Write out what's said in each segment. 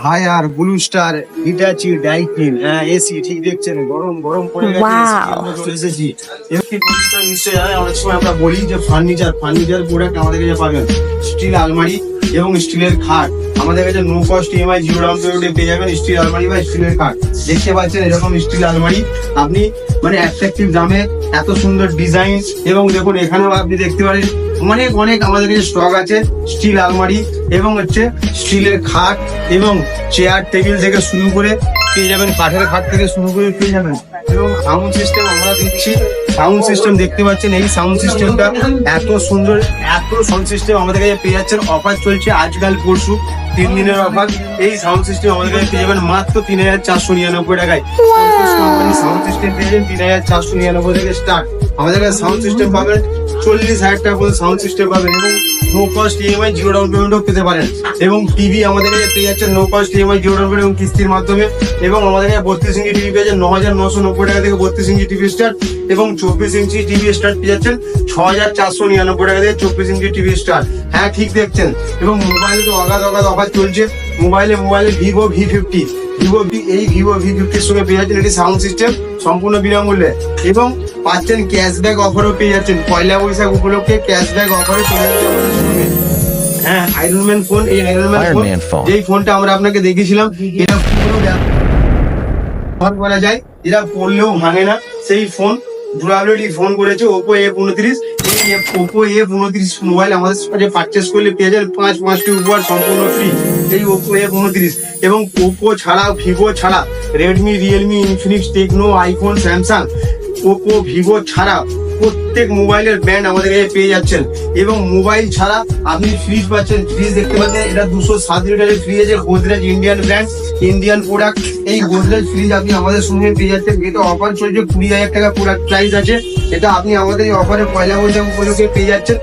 Higher, Blue Star, Hitachi, Daikin, AC, ঠিক দেখছেন গরম গরম পড়ে গেছে। চলে এসেছি নিশ্চয়ই জানেন, অনেক সময় আমরা বলি যে ফার্নিচার প্রোডাক্ট আমাদের কাছে পাবেন। স্টিল আলমারি এবং স্টিলের খাট আমাদের কাছে নো কস্ট ইএমআই 0 ডাউন পেমেন্টে পেয়ে যাবেন। স্টিল আলমারি বা স্টিলের খাট দেখতে পাচ্ছেন, এরকম স্টিল আলমারি আপনি মানে অ্যাট্রাকটিভ দামে, এত সুন্দর ডিজাইন। এবং দেখুন এখানেও আপনি দেখতে পারেন অনেক অনেক আমাদের কাছে স্টক আছে। স্টিল আলমারি এবং হচ্ছে স্টিলের খাট এবং চেয়ার টেবিল থেকে শুরু করে পেয়ে যাবেন, কাঠের খাট থেকে শুরু করে পেয়ে যাবেন। এবং সাউন্ড সিস্টেম আমরা দিচ্ছি। সাউন্ড সিস্টেম দেখতে পাচ্ছেন, এই সাউন্ড সিস্টেমটা এত সুন্দর, এত সাউন্ড সিস্টেম আমাদের কাছে পেয়ে যাচ্ছেন। অফার চলছে আজকাল পরশু 3 দিনের অফার। এই সাউন্ড সিস্টেম আমাদের কাছে পেয়ে যাবেন মাত্র 3499 টাকায়। সাউন্ড সিস্টেম পেয়ে যাবেন 3499 থেকে স্টার্ট। আমাদের কাছে সাউন্ড সিস্টেম পাবেন 40,000 টাকা পর্যন্ত সাউন্ড সিস্টেম পাবেন এবং নো কস্ট ইএমআই 0 ডাউন পেমেন্টও পেতে পারেন। এবং টিভি আমাদের কাছে পেয়ে যাচ্ছেন no cost EMI 0 down payment এবং কিস্তির মাধ্যমে। এবং আমাদের কাছে 32 ইঞ্চি টিভি পেয়ে যাচ্ছেন 9990 টাকা থেকে 32 ইঞ্চি টিভি স্টার্ট। এবং 24 ইঞ্চি টিভি স্টার্ট পেয়ে যাচ্ছেন 6499 টাকা থেকে 24 ইঞ্চি টিভি স্টার্ট। হ্যাঁ ঠিক দেখছেন। এবং মোবাইলে তো অগাধ অফার চলছে। মোবাইলে ভিভো V50, এই ভিভো V50 এর সঙ্গে পেয়ে যাচ্ছেন এটি সাউন্ড সিস্টেম সম্পূর্ণ বিনামূল্যে। এবং পাচ্ছেন ক্যাশব্যাক অফারও পেয়ে যাচ্ছেন। পয়লা বৈশাখ উপলক্ষে ক্যাশব্যাক অফারে চলে যাচ্ছে আমাদের সঙ্গে। হ্যাঁ, আয়রনম্যান ফোন, এই আয়রনম্যান ফোন, যেই ফোনটা আমরা আপনাকে দেখিয়েছিলাম, এটা পুরো ব্যবহার করা যায়, এটা পড়লেও ভাঙে না। সেই ফোন ডুরাবিলিটি ফোন করেছে ওপো F29। এই ওপো F29 মোবাইল আমাদের কাছে পারচেস করলে পেয়ে যাবেন 5টি উপহার সম্পূর্ণ ফ্রি। এই ওপো F29 এবং ওপো ছাড়া, ভিভো ছাড়া, Redmi, Realme, Infinix, Tecno, iPhone, Samsung, Oppo, Vivo ছাড়া প্রত্যেক মোবাইলের ব্র্যান্ড আমাদের কাছে পেয়ে যাচ্ছেন। এবং মোবাইল ছাড়া আপনি ফ্রিজ পাচ্ছেন। ফ্রিজ দেখতে পাচ্ছেন, এটা 207 লিটারের ফ্রিজ আছে, Godrej Indian brand, Indian product. এই গোদরেজ ফ্রিজ আপনি আমাদের সঙ্গে পেয়ে যাচ্ছেন। এটা অফার চলছে, 20,000 টাকা প্রোডাক্ট প্রাইস আছে। এটা আপনি আমাদের এই অফারে পয়লা বৈশাখ উপলক্ষে পেয়ে যাচ্ছেন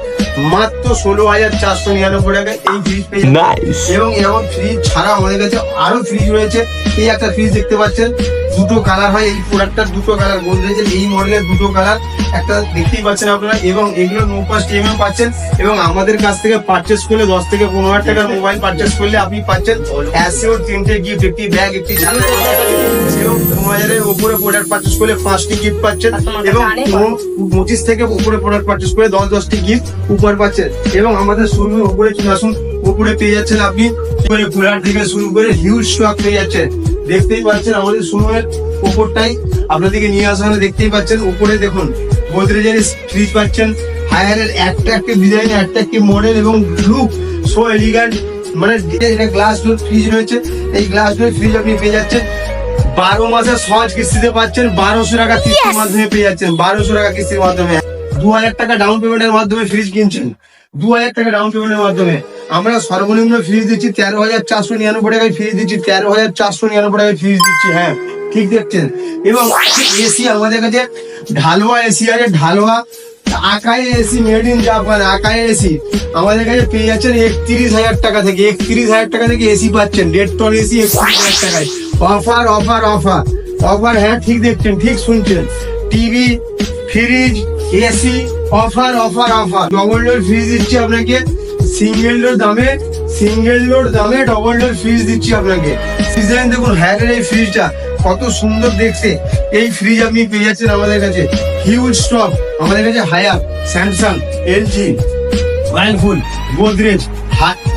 মাত্র 16,499 টাকা এই ফ্রিজ পেয়ে যাচ্ছেন। এবং এরকম ফ্রিজ ছাড়া আমাদের কাছে আরো ফ্রিজ রয়েছে। এই একটা ফ্রিজ দেখতে পাচ্ছেন, দুটো কালার হয় এই প্রোডাক্টটার, দুটো কালার গোদরেজের এই মডেলের দুটো কালার, একটা দেখতেই পাচ্ছেন আপনারা। এবং এগুলো নো কস্ট ইএমআই পাচ্ছেন। এবং আমাদের কাছ থেকে পারচেস করলে 10 থেকে 15,000 টাকার মোবাইল পারচেস করলে আপনি পাচ্ছেন অ্যাসিওর 3টে গিফট, একটি ব্যাগ, একটি ছাতা। এবং 15,000 এর উপরে প্রোডাক্ট পারচেস করলে 5টি গিফট পাচ্ছেন। এবং 25 থেকে উপরে প্রোডাক্ট পারচেস করে 10টি গিফট উপহার পাচ্ছেন। এবং আমাদের শোরুমের উপরে চলে আসুন, উপরে পেয়ে যাচ্ছেন আপনি কুলার থেকে শুরু করে হিউজ স্টক পেয়ে যাচ্ছেন। দেখতেই পাচ্ছেন আমাদের শোরুমের উপরটাই আপনাদেরকে নিয়ে আসা হলে দেখতেই পাচ্ছেন। উপরে দেখুন গোদরেজের ফ্রিজ পাচ্ছেন, হায়ারের অ্যাট্রাকটিভ ডিজাইন, অ্যাট্রাকটিভ মডেল এবং লুক সো এলিগ্যান্ট। মানে এটা গ্লাস ডোর ফ্রিজ রয়েছে। এই গ্লাস ডোর ফ্রিজ আপনি পেয়ে যাচ্ছেন 12 মাসের সহজ কিস্তিতে পাচ্ছেন। 1200 টাকা কিস্তির মাধ্যমে পেয়ে যাচ্ছেন। 1200 টাকা কিস্তির মাধ্যমে 2,000 টাকা ডাউন পেমেন্টের মাধ্যমে ফ্রিজ কিনছেন। 2,000 টাকা ডাউন পেমেন্টের মাধ্যমে আমরা সর্বনিম্ন ফ্রিজ দিচ্ছি 13,499 টাকায় ফ্রিজ দিচ্ছি। 13,499 টাকায় ফ্রিজ দিচ্ছি। হ্যাঁ ঠিক দেখছেন। এবং এসি আমাদের কাছে ঢালুয়া এসি আছে, ঢালুয়া Akai AC, made in Japan Akai AC আমাদের কাছে পেয়ে যাচ্ছেন 31,000 টাকা থেকে। 31,000 টাকা থেকে এসি পাচ্ছেন, 1.5 টন এসি 31,000 টাকায়। Offer offer offer offer. হ্যাঁ ঠিক দেখছেন, ঠিক শুনছেন। TV, fridge, AC, offer offer offer. Double door fridge দিচ্ছি আপনাকে সিঙ্গেল ডোর দামে ডবল ডোর ফ্রিজ দিচ্ছি আপনাকে। ডিজাইন দেখুন, হ্যারের এই ফ্রিজটা কত সুন্দর দেখতে। এই ফ্রিজ আপনি পেয়ে যাচ্ছেন আমাদের কাছে হিউজ স্টক। আমাদের কাছে Haier, Samsung, LG, Whirlpool, Godrej,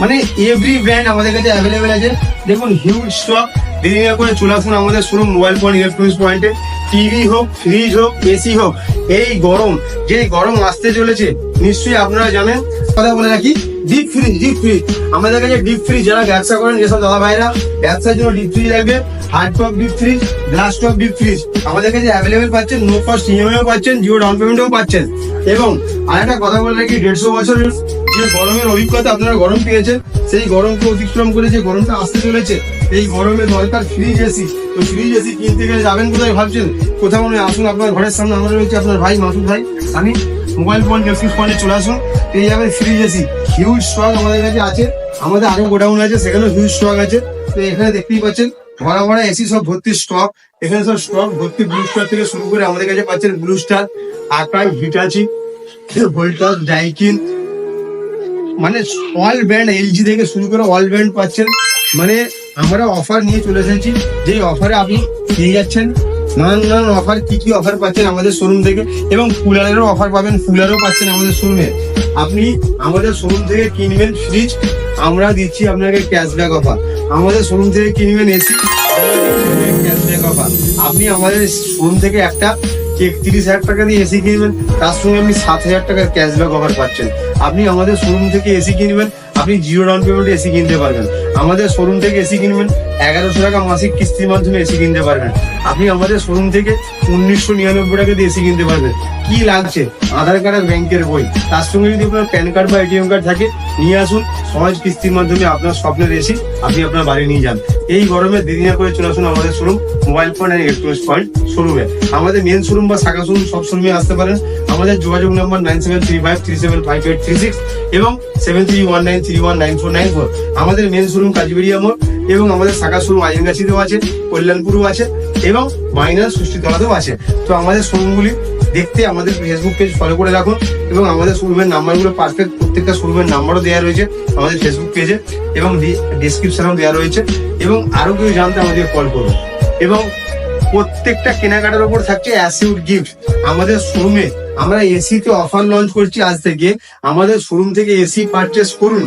মানে এভরি ব্র্যান্ড আমাদের কাছে অ্যাভেলেবেল আছে। দেখুন হিউজ স্টক। দেরি না করে চলে আসুন আমাদের শোরুম মোবাইল ফোন ইলেকট্রনিক্স পয়েন্টে। টিভি হোক, ফ্রিজ হোক, এসি হোক, এই গরম, যে গরম আসতে চলেছে নিশ্চয়ই আপনারা জানেন। কথা বলে রাখি, ডিপ ফ্রিজ আমাদের কাছে ডিপ ফ্রিজ, যারা ব্যবসা করেন যেসব দাদা ভাইরা ব্যবসার জন্য ডিপ ফ্রিজ লাগবে, hard top deep fridge, glass top deep fridge আমাদের কাছে অ্যাভেলেবেল পাচ্ছেন। নো কস্ট ইএমআইও পাচ্ছেন, 0 ডাউন পেমেন্টও পাচ্ছেন। এবং আরেকটা কথা বলে রাখি, 150 বছরের যে গরমের অভিজ্ঞতা আপনারা গরম পেয়েছেন, সেই গরমকে অতিক্রম করে যে গরমটা আসতে চলেছে, এই গরমে দরকার ফ্রিজ এসি। তো ফ্রিজ এসি কিনতে গেলে যাবেন কোথায় ভাবছেন? কোথাও নয়, আসুন আপনার ঘরের সামনে আমরা রয়েছে, আপনার ভাই মাসুদ ভাই, আমি মোবাইল ফোন ইলেকট্রিক্স পয়েন্টে চলে আসুন, পেয়ে যাবেন ফ্রিজ এসি। হিউজ স্টক আমাদের কাছে আছে। আমাদের আরো গোডাউন আছে, সেখানেও হিউজ স্টক আছে। তো এখানে দেখতেই পাচ্ছেন ভরা ভরা এসি, সব ভর্তি স্টক। এখানে সব স্টক ভর্তি। ব্লু স্টার থেকে শুরু করে আমাদের কাছে পাচ্ছেন ব্লু স্টার, আকাই, হিটাচি, ভোল্টাস, ডাইকিন, মানে অল ব্র্যান্ড, এলজি থেকে শুরু করে অল ব্র্যান্ড পাচ্ছেন। মানে আমরা অফার নিয়ে চলে এসেছি, যেই অফারে আপনি পেয়ে যাচ্ছেন নানান অফার। কি অফার পাচ্ছেন আমাদের শোরুম থেকে, এবং কুলারেরও অফার পাবেন, কুলারও পাচ্ছেন আমাদের শোরুমে। আপনি আমাদের শোরুম থেকে কিনবেন ফ্রিজ, আমরা দিচ্ছি আপনাকে ক্যাশব্যাক অফার। আমাদের শোরুম থেকে কিনবেন এসি, ক্যাশব্যাক অফার। আপনি আমাদের শোরুম থেকে একটা 31,000 টাকা দিয়ে এসি কিনবেন, তার সঙ্গে আপনি 7,000 টাকার ক্যাশব্যাক অফার পাচ্ছেন। আপনি আমাদের শোরুম থেকে এসি কিনবেন, আপনি 0 ডাউন পেমেন্টে এসি কিনতে পারবেন। আমাদের শোরুম থেকে এসি কিনবেন, 1100 টাকা মাসিক কিস্তির মাধ্যমে এসি কিনতে পারবেন। আপনি আমাদের শোরুম থেকে 1999 টাকা দিয়ে এসি কিনতে পারবেন। কি লাগছে? আধার কার্ড আর ব্যাংকের বই, তার সঙ্গে যদি আপনার প্যান কার্ড বা এটিএম কার্ড থাকে নিয়ে আসুন। সহজ কিস্তির মাধ্যমে আপনার স্বপ্নের এসি আপনি আপনার বাড়ি নিয়ে যান। এই গরমে দেরি না করে চলে আসুন আমাদের showroom, mobile phone and electronics point শোরুমে। আমাদের মেন শোরুম বা শাখা শোরুম সব শোরুমে আসতে পারেন। আমাদের যোগাযোগ নাম্বার 9735375836 এবং 7319319494। আমাদের মেন শোরুম কাজীবেড়িয়া মোড়, এবং আমাদের শাখা শোরুম আইনগাছিতেও আছে, কল্যাণপুরও আছে, এবং মাইনাস সুষ্টিতলাতেও আছে। তো আমাদের শোরুমগুলি দেখতে আমাদের ফেসবুক পেজ ফলো করে রাখুন, এবং আমাদের শোরুমের নাম্বারগুলো পারফেক্ট, প্রত্যেকটা শোরুমের নাম্বারও দেওয়া রয়েছে আমাদের ফেসবুক পেজে, এবং ডিসক্রিপশনেও দেওয়া রয়েছে। এবং আরো কেউ জানতে আমাদের কল করুন। এবং প্রত্যেকটা কেনাকাটার উপর থাকছে অ্যাসিউড গিফট। আমাদের শোরুমে আমরা এসিতে অফার লঞ্চ করছি আজ থেকে। আমাদের শোরুম থেকে এসি পারচেস করুন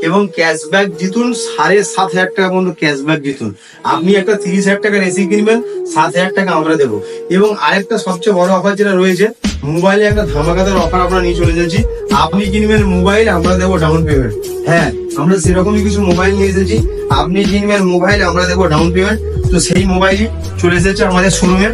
এবং ক্যাশব্যাক জিতুন, 7,500 টাকা পর্যন্ত ক্যাশব্যাক জিতুন। আপনি একটা 30,000 টাকার এসি কিনবেন, 7,000 টাকা আমরা দেবো। এবং আরেকটা সবচেয়ে বড় অফার যেটা রয়েছে, মোবাইলে একটা ধামাকাদার অফার আমরা নিয়ে চলে যাচ্ছি। আপনি কিনবেন মোবাইল, আমরা দেবো ডাউন পেমেন্ট। হ্যাঁ, আমরা সেরকমই কিছু মোবাইল নিয়ে এসেছি। আপনি কিনবেন মোবাইল, আমরা দেবো ডাউন পেমেন্ট। তো সেই মোবাইলই চলে এসেছে আমাদের শোরুমে।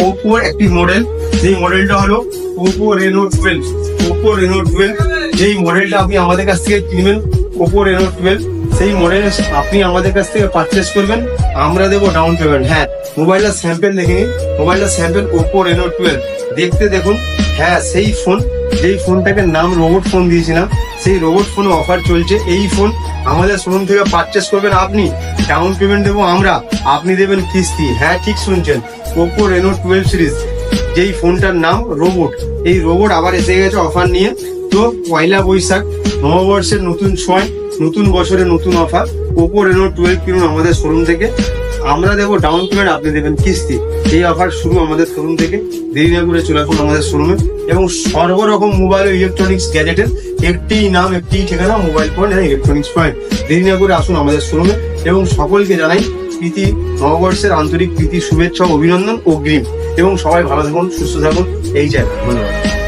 ওপোর একটি মডেল, যেই মডেলটা হলো ওপো রেনো 12। ওপো রেনো 12, যেই মডেলটা আপনি আমাদের কাছ থেকে কিনবেন, ওপো রেনো 12, সেই মডেল আপনি আমাদের কাছ থেকে পারচেস করবেন, আমরা দেবো ডাউন পেমেন্ট। হ্যাঁ, মোবাইলটা স্যাম্পেল দেখে নিন, মোবাইলটা স্যাম্পেল ওপো রেনো 12, দেখতে দেখুন। হ্যাঁ, সেই ফোন, যেই ফোনটাকে নাম রোবট ফোন দিয়েছিলাম, সেই রোবট ফোনে অফার চলছে। এই ফোন আমাদের শোরুম থেকে পারচেস করবেন আপনি, ডাউন পেমেন্ট দেবো আমরা, আপনি দেবেন কিস্তি। হ্যাঁ, ঠিক শুনছেন, ওপো রেনো 12 সিরিজ, যেই ফোনটার নাম রোবট। এই রোবট আবার এসে গেছে অফার নিয়ে। তো পয়লা বৈশাখ, নববর্ষের নতুন ছোঁয়ায়, নতুন বছরের নতুন অফার। ওপো রেনো 12 কিনুন আমাদের শোরুম থেকে, আমরা দেবো ডাউন পেমেন্ট, আপনি দেবেন কিস্তি। এই অফার শুরু আমাদের শোরুম থেকে। দেরি না করে চলে আসুন আমাদের শোরুমে। এবং সর্বরকম মোবাইল ও ইলেকট্রনিক্স গ্যাজেটের একটি নাম, একটি ঠিকানা, mobile phone and electronics point. দেরি না করে আসুন আমাদের শোরুমে। এবং সকলকে জানাই প্রীতি নববর্ষের আন্তরিক প্রীতি, শুভেচ্ছা, অভিনন্দন, অগ্রিম। এবং সবাই ভালো থাকুন, সুস্থ থাকুন, এই চাই। ধন্যবাদ।